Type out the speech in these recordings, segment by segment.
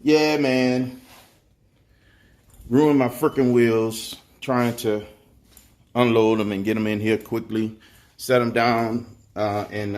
Yeah, man. Ruined my freaking wheels trying to unload them and get them in here quickly. Set them down and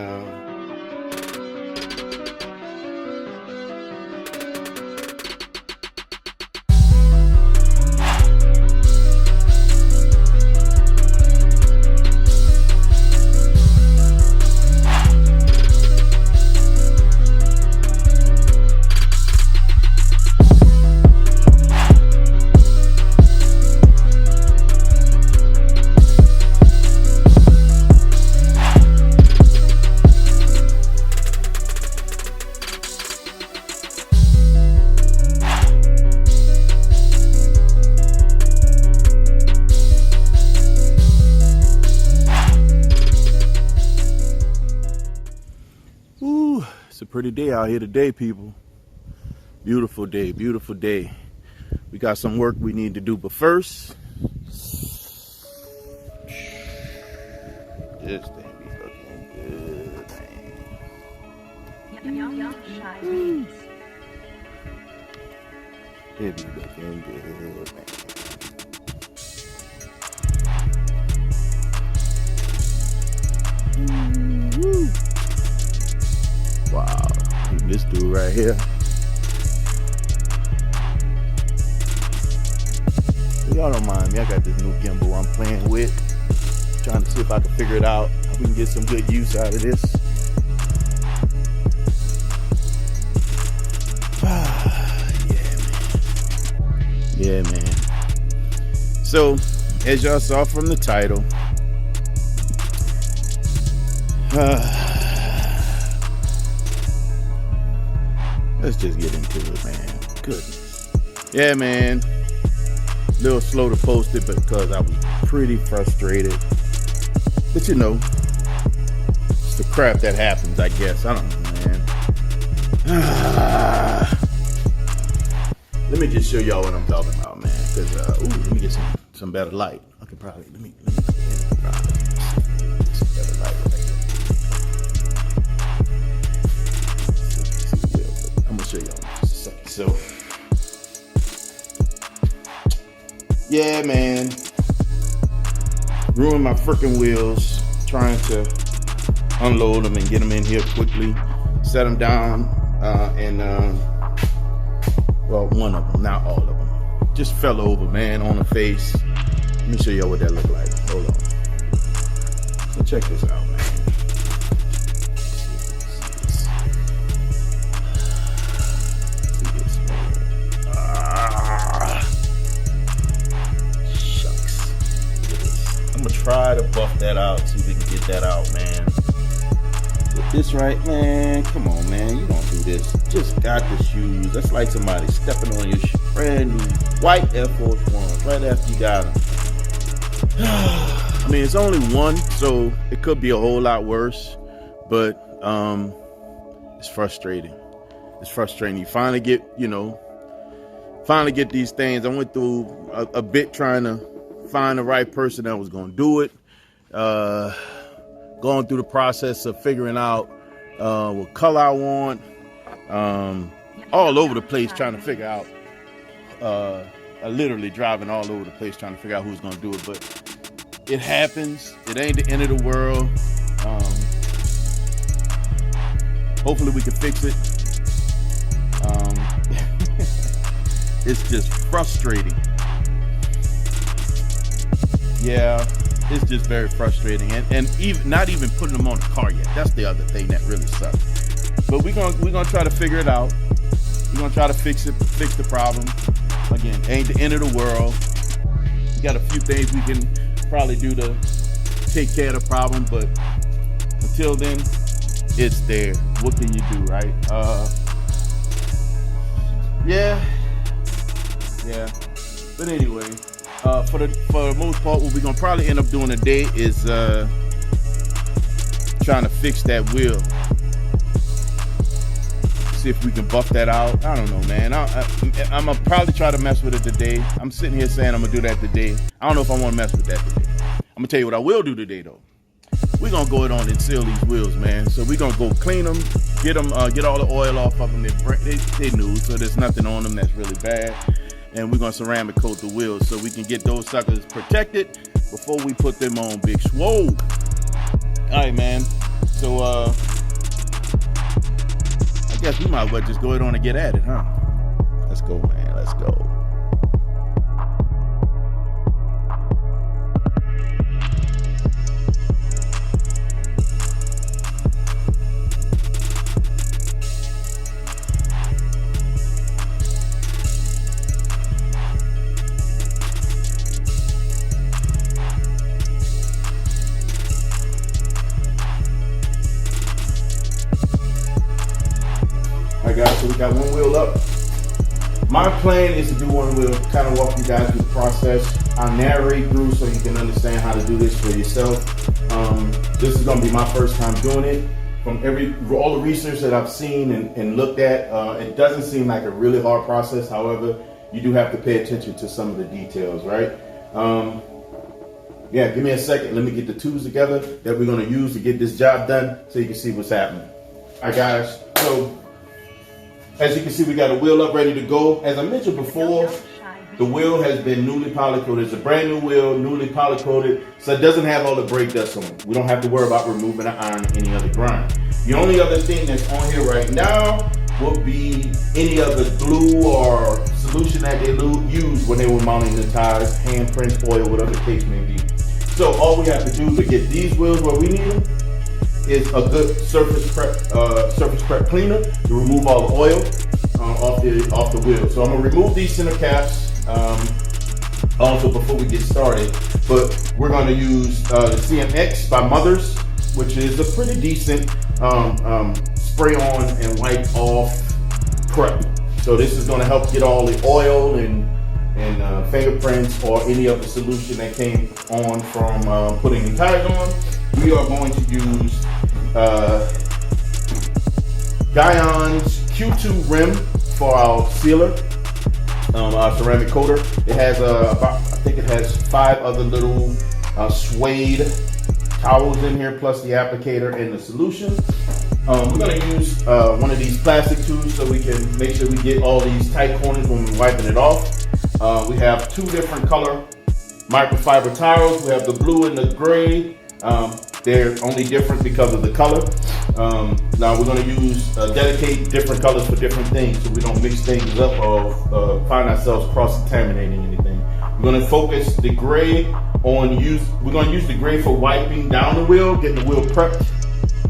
it's a pretty day out here today, people. Beautiful day, beautiful day. We got some work we need to do, but first, this thing be looking good, man. It be looking good, man. Wow, this dude right here. Y'all don't mind me, I got this new gimbal I'm playing with. Trying to see if I can figure it out. How we can get some good use out of this. Yeah, man. So, as y'all saw from the title, let's just get into it, man. Goodness. Yeah, man. A little slow to post it because I was pretty frustrated. But you know, it's the crap that happens, I guess. I don't know, man. Let me just show y'all what I'm talking about, man. Because, let me get some better light. I could probably, let me some better light right here. I'm gonna show y'all in just a second. So, yeah, man. Ruined my freaking wheels trying to unload them and get them in here quickly. Set them down well, one of them, not all of them. Just fell over, man, on the face. Let me show y'all what that looked like. Hold on. So check this out, man. Shucks. I'm gonna try to buff that out, see if we can get that out, man. With this right, man, come on, man, you don't do this. Just got the shoes. That's like somebody stepping on your brand new white Air Force Ones right after you got them. I mean, it's only one, so it could be a whole lot worse, but it's frustrating. It's frustrating. You finally get, these things. I went through a bit trying to find the right person that was going to do it. Going through the process of figuring out what color I want, all over the place trying to figure out, literally driving all over the place trying to figure out who's going to do it, but it happens. It ain't the end of the world. Hopefully we can fix it. It's just frustrating. Yeah. It's just very frustrating, and even not even putting them on the car yet. That's the other thing that really sucks. But we're gonna try to figure it out. We're gonna try to fix the problem. Again, ain't the end of the world. We got a few things we can probably do to take care of the problem, but until then, it's there. What can you do, right? Yeah. But anyway. For the most part, what we're gonna probably end up doing today is trying to fix that wheel. See if we can buff that out. I don't know, man. I'm gonna probably try to mess with it today. I'm sitting here saying I'm gonna do that today. I don't know if I want to mess with that today. I'm gonna tell you what I will do today, though. we're gonna go ahead on and seal these wheels, man. So we're gonna go clean them, get all the oil off of them. They new, so there's nothing on them that's really bad. And we're gonna ceramic coat the wheels so we can get those suckers protected before we put them on Big Swole. All right, man. So I guess we might as well just go ahead on and get at it, huh? Let's go, man. Let's go. Alright guys, so we got one wheel up. My plan is to do one wheel, kind of walk you guys through the process. I'll narrate through so you can understand how to do this for yourself. This is gonna be my first time doing it. From all the research that I've seen and looked at, it doesn't seem like a really hard process. However, you do have to pay attention to some of the details, right? Yeah, give me a second. Let me get the tools together that we're gonna use to get this job done so you can see what's happening. All right guys, so as you can see, we got a wheel up ready to go. As I mentioned before, the wheel has been newly powder coated. It's a brand new wheel, newly powder coated, so it doesn't have all the brake dust on it. We don't have to worry about removing the iron or any other grind. The only other thing that's on here right now will be any other glue or solution that they used when they were mounting the tires, handprints, oil, whatever the case may be. So all we have to do to get these wheels where we need them is a good surface prep cleaner to remove all the oil off the wheel. So I'm gonna remove these center caps also before we get started. But we're gonna use the CMX by Mothers, which is a pretty decent spray on and wipe off prep. So this is gonna help get all the oil and fingerprints or any of the solution that came on from putting the tires on. We are going to use Guyon's Q2 rim for our sealer, our ceramic coater. It has I think it has 5 other little suede towels in here, plus the applicator and the solution. We're gonna use one of these plastic tubes so we can make sure we get all these tight corners when we're wiping it off. We have 2 different color microfiber towels. We have the blue and the gray. They're only different because of the color. Now we're going to dedicate different colors for different things so we don't mix things up or find ourselves cross-contaminating anything. We're going to focus the gray on we're going to use the gray for wiping down the wheel, getting the wheel prepped.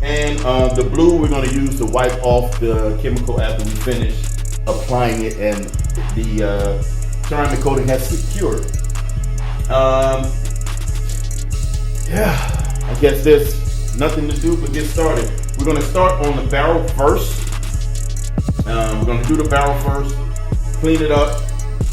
And the blue we're going to use to wipe off the chemical after we finish applying it and the ceramic coating has secured. Yeah. I guess there's nothing to do but get started. We're going to start on the barrel first. We're going to do the barrel first, clean it up,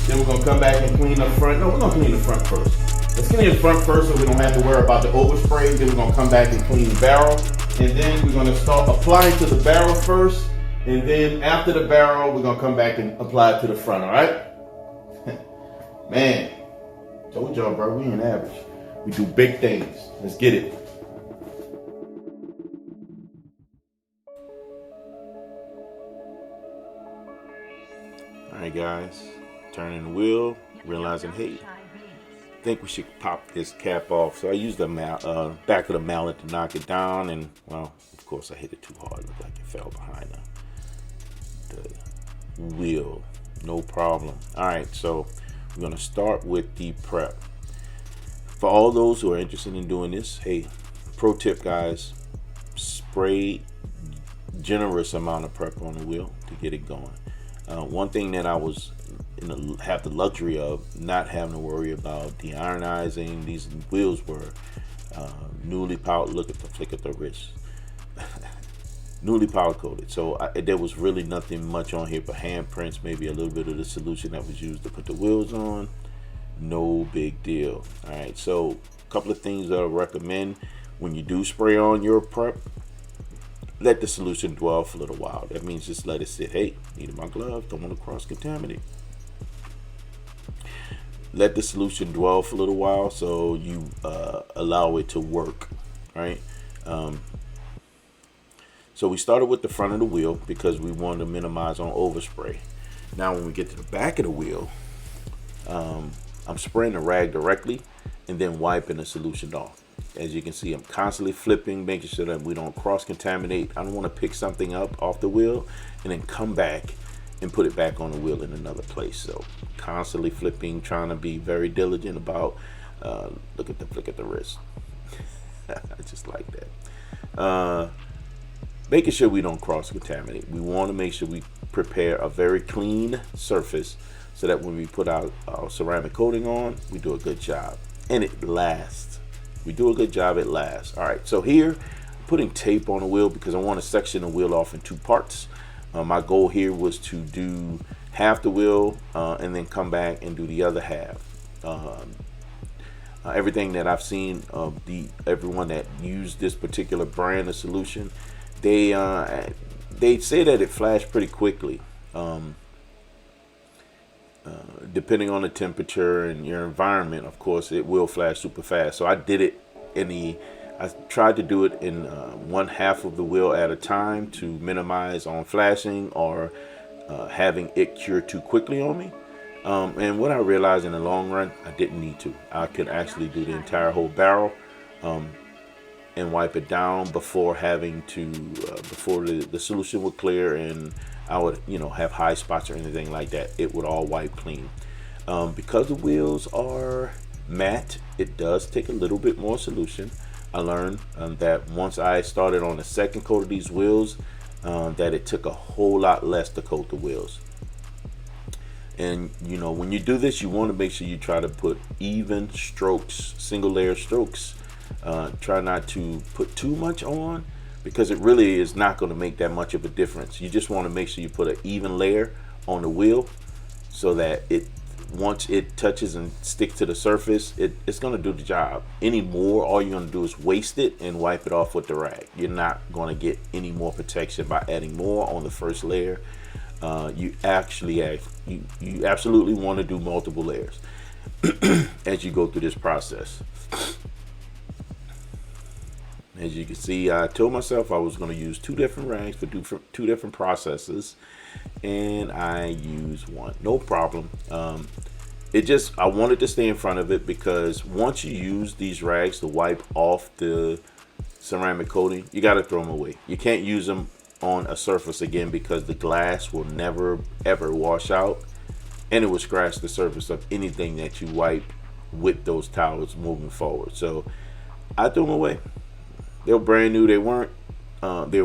then we're going to come back and clean the front. No, we're going to clean the front first. Let's clean the front first so we don't have to worry about the overspray. Then we're going to come back and clean the barrel. And then we're going to start applying to the barrel first. And then after the barrel, we're going to come back and apply it to the front, all right? Man, told y'all, bro, we ain't average. We do big things. Let's get it. Alright guys, turning the wheel, realizing, hey, I think we should pop this cap off. So I used the back of the mallet to knock it down, and well, of course I hit it too hard. It looked like it fell behind the wheel. No problem. Alright, so we're going to start with the prep. For all those who are interested in doing this, hey, pro tip guys, spray generous amount of prep on the wheel to get it going. One thing that I was have the luxury of not having to worry about deionizing. These wheels were newly powder. Look at the flick of the wrist. Newly powder coated. So there was really nothing much on here but handprints, maybe a little bit of the solution that was used to put the wheels on. No big deal. All right, so a couple of things that I recommend when you do spray on your prep. Let the solution dwell for a little while. That means just let it sit. Hey, needed my gloves, don't want to cross-contaminate. Let the solution dwell for a little while so you allow it to work, right? So we started with the front of the wheel because we wanted to minimize on overspray. Now when we get to the back of the wheel, I'm spraying the rag directly and then wiping the solution off. As you can see, I'm constantly flipping, making sure that we don't cross-contaminate. I don't want to pick something up off the wheel and then come back and put it back on the wheel in another place. So constantly flipping, trying to be very diligent about, look at the wrist. I just like that. Making sure we don't cross-contaminate. We want to make sure we prepare a very clean surface so that when we put our ceramic coating on, we do a good job. And it lasts. We do a good job, it lasts. All right, so here, I'm putting tape on the wheel because I want to section the wheel off in two parts. My goal here was to do half the wheel and then come back and do the other half. Everything that I've seen of everyone that used this particular brand of solution, they say that it flashed pretty quickly. Depending on the temperature and your environment, of course, it will flash super fast. So I did it I tried to do it in one half of the wheel at a time to minimize on flashing or having it cure too quickly on me. And what I realized in the long run, I didn't need to. I could actually do the entire whole barrel and wipe it down before having to, before the solution would clear and I would, have high spots or anything like that. It would all wipe clean. Because the wheels are matte, it does take a little bit more solution. I learned that once I started on the second coat of these wheels, that it took a whole lot less to coat the wheels. And when you do this, you want to make sure you try to put even strokes, single layer strokes. Try not to put too much on because it really is not going to make that much of a difference. You just want to make sure you put an even layer on the wheel so that once it touches and sticks to the surface, it's going to do the job. Any more, all you're going to do is waste it and wipe it off with the rag. You're not going to get any more protection by adding more on the first layer. You absolutely want to do multiple layers as you go through this process. As you can see, I told myself I was going to use two different rags for two different processes, and I used one. No problem. I wanted to stay in front of it because once you use these rags to wipe off the ceramic coating, you got to throw them away. You can't use them on a surface again because the glass will never ever wash out, and it will scratch the surface of anything that you wipe with those towels moving forward. So I threw them away. They were brand new. They were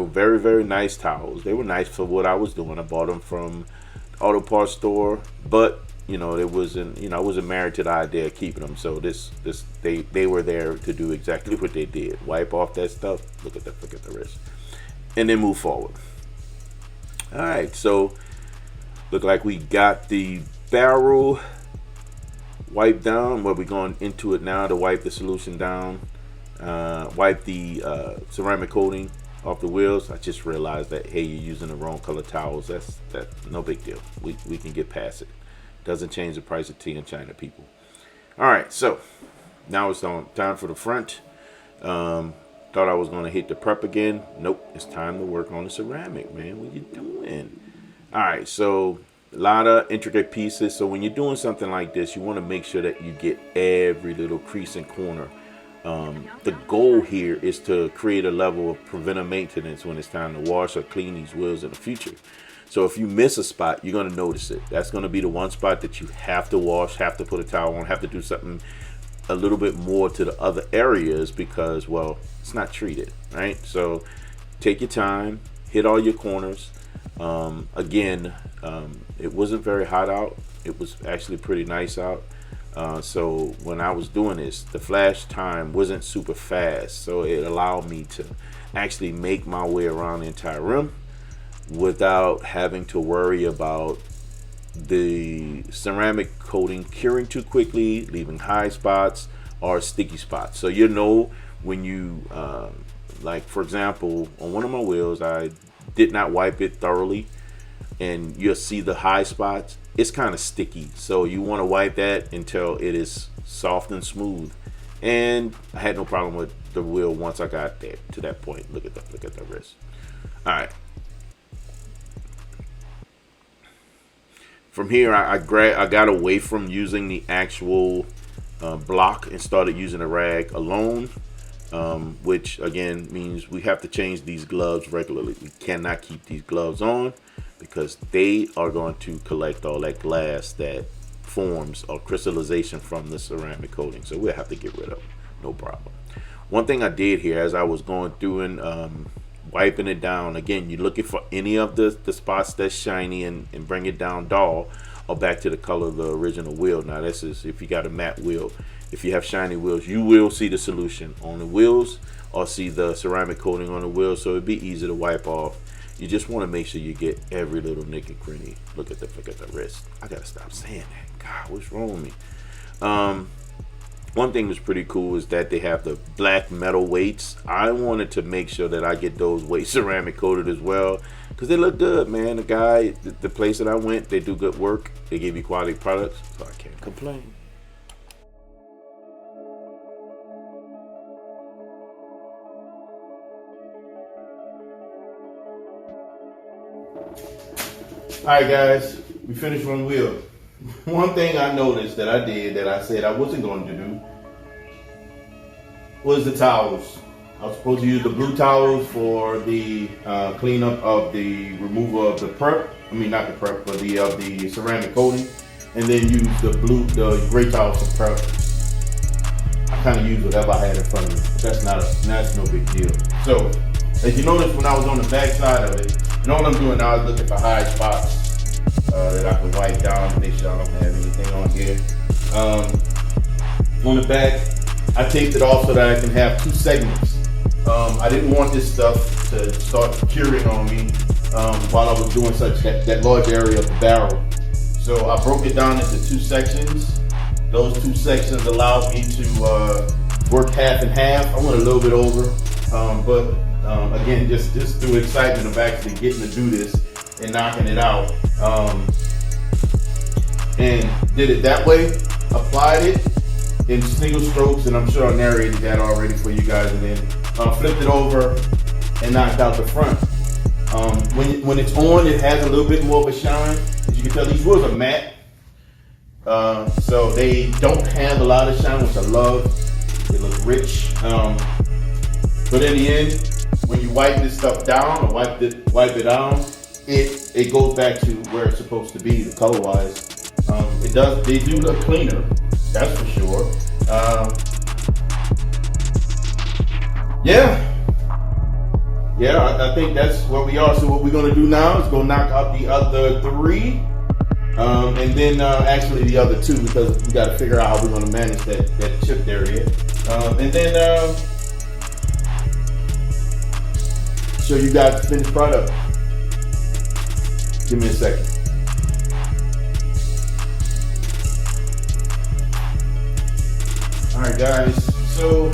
very, very nice towels. They were nice for what I was doing. I bought them from the auto parts store, but it wasn't, I wasn't married to the idea of keeping them. So they were there to do exactly what they did. Wipe off that stuff. Look at the wrist, and then move forward. All right, so look like we got the barrel wiped down. We're going into it now to wipe the solution down. Wipe the ceramic coating off the wheels. I just realized that, hey, you're using the wrong color towels. That's no big deal. We can get past it. Doesn't change the price of tea in China, people. All right, so now it's time for the front. Thought I was going to hit the prep again. Nope, it's time to work on the ceramic, man. What you doing? All right, so a lot of intricate pieces. So when you're doing something like this, you want to make sure that you get every little crease and corner. The goal here is to create a level of preventive maintenance when it's time to wash or clean these wheels in the future. So if you miss a spot, you're going to notice it. That's going to be the one spot that you have to wash, have to put a towel on, have to do something a little bit more to the other areas because, well, it's not treated, right? So take your time, hit all your corners. Again, it wasn't very hot out. It was actually pretty nice out. So when I was doing this, the flash time wasn't super fast. So it allowed me to actually make my way around the entire rim without having to worry about the ceramic coating curing too quickly, leaving high spots or sticky spots. So when you, like for example, on one of my wheels, I did not wipe it thoroughly and you'll see the high spots. It's kind of sticky, so you want to wipe that until it is soft and smooth, And I had no problem with the wheel once I got there to that point. Look at the wrist. All right. From here, I got away from using the actual block and started using a rag alone, which again means we have to change these gloves regularly. We cannot keep these gloves on because they are going to collect all that glass that forms or crystallization from the ceramic coating. So we'll have to get rid of it, no problem. One thing I did here as I was going through and wiping it down, again, you're looking for any of the spots that's shiny and bring it down dull or back to the color of the original wheel. Now this is if you got a matte wheel. If you have shiny wheels, you will see the solution on the wheels or see the ceramic coating on the wheels, so it'd be easy to wipe off. You just want to make sure you get every little nick and cranny. Look at the wrist. I gotta stop saying that. God, what's wrong with me? One thing that's pretty cool is that they have the black metal weights. I wanted to make sure that I get those weights ceramic coated as well because they look good, man. The place that I went, they do good work. They give you quality products, so I can't complain. All right, guys, we finished one wheel. One thing I noticed that I did that I said I wasn't going to do was the towels. I was supposed to use the blue towels for the cleanup of the removal of the prep. I mean, not the prep, but the ceramic coating, and then use the gray towels for prep. I kind of used whatever I had in front of me, but that's no big deal. So, as you noticed when I was on the back side of it, you know what I'm doing now is looking for high spots that I can wipe down and make sure I don't have anything on here. On the back, I taped it off so that I can have two segments. I didn't want this stuff to start curing on me while I was doing that large area of the barrel. So I broke it down into two sections. Those two sections allowed me to work half and half. I went a little bit over, but again, just through excitement of actually getting to do this and knocking it out. And did it that way, applied it in single strokes, and I'm sure I narrated that already for you guys, and then flipped it over and knocked out the front. When it's on, it has a little bit more of a shine. As you can tell, these wheels are matte, so they don't have a lot of shine, which I love. They look rich. But in the end, when you wipe this stuff down or wipe it down, it goes back to where it's supposed to be, the color-wise. They do look cleaner, that's for sure. I think that's where we are. So what we're gonna do now is go knock out the other three, and then actually the other two, because we gotta figure out how we're gonna manage that chip area. And then show you guys the finished product. Give me a second. All right, guys, so I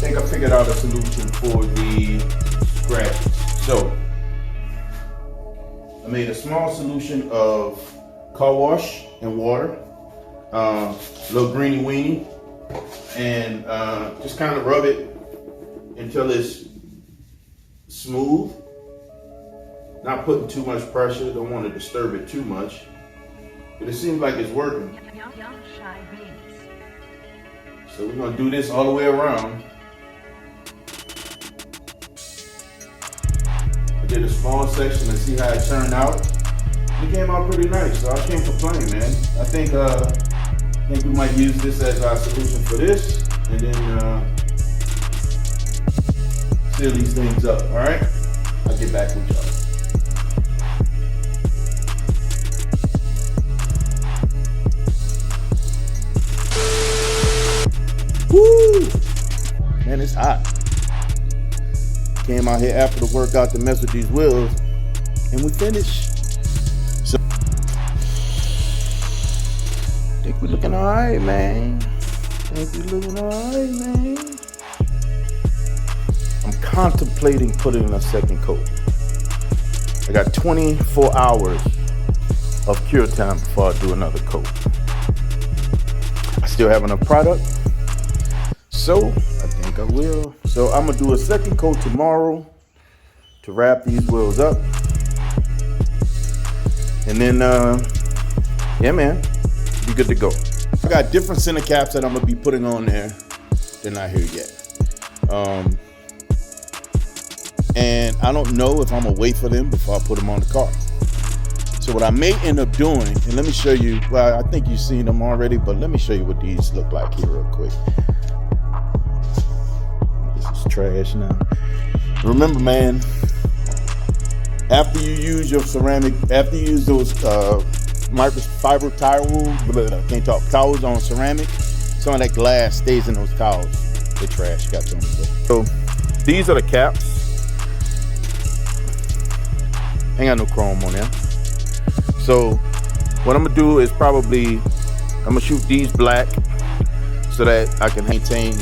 think I figured out a solution for the scratches. So I made a small solution of car wash and water, a little greeny weenie, and just kind of rub it until it's smooth. Not putting too much pressure, don't want to disturb it too much, but it seems like it's working. So we're going to do this all the way around. I did a small section and see how it turned out. It came out pretty nice, so I can't complain, man. I think we might use this as our solution for this, and then seal these things up, all right? I'll get back with y'all. Woo! Man, it's hot. Came out here after the workout to mess with these wheels, and we finished. So, think we're looking all right, man. I'm contemplating putting a second coat. I got 24 hours of cure time before I do another coat. I still have enough product, so I think I will. So I'm gonna do a second coat tomorrow to wrap these wheels up. And then, yeah, man, be good to go. I got different center caps that I'm gonna be putting on there. They're not here yet. And I don't know if I'm gonna wait for them before I put them on the car. So what I may end up doing, and let me show you, well, I think you've seen them already, but let me show you what these look like here real quick. This is trash now. Remember, man, after you use your ceramic, after you use those microfiber towels on ceramic, some of that glass stays in those towels. They're trash, you got them. So these are the caps. Ain't got no chrome on there. So what I'm gonna do is probably, I'm gonna shoot these black so that I can maintain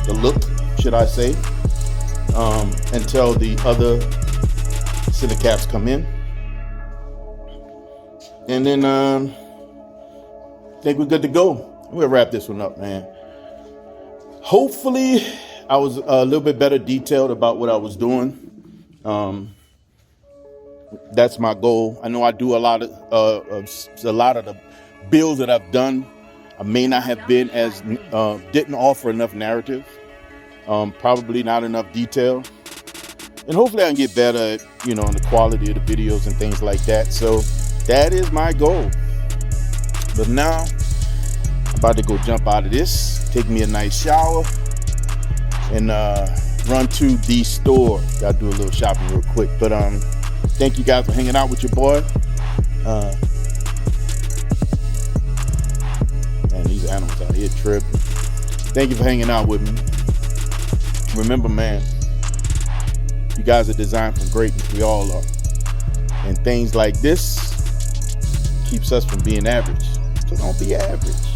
the look, should I say, until the other center caps come in. And then I think we're good to go. We'll wrap this one up, man. Hopefully I was a little bit better detailed about what I was doing. That's my goal. I know I do a lot of the builds that I've done. I may not have been as didn't offer enough narrative, probably not enough detail, and hopefully I can get better at, you know, on the quality of the videos and things like that. So that is my goal. But now I'm about to go jump out of this, take me a nice shower, and run to the store. Gotta do a little shopping real quick. But thank you guys for hanging out with your boy. Man, these animals out here tripping. Thank you for hanging out with me. Remember, man, you guys are designed for greatness. We all are. And things like this keeps us from being average. So don't be average.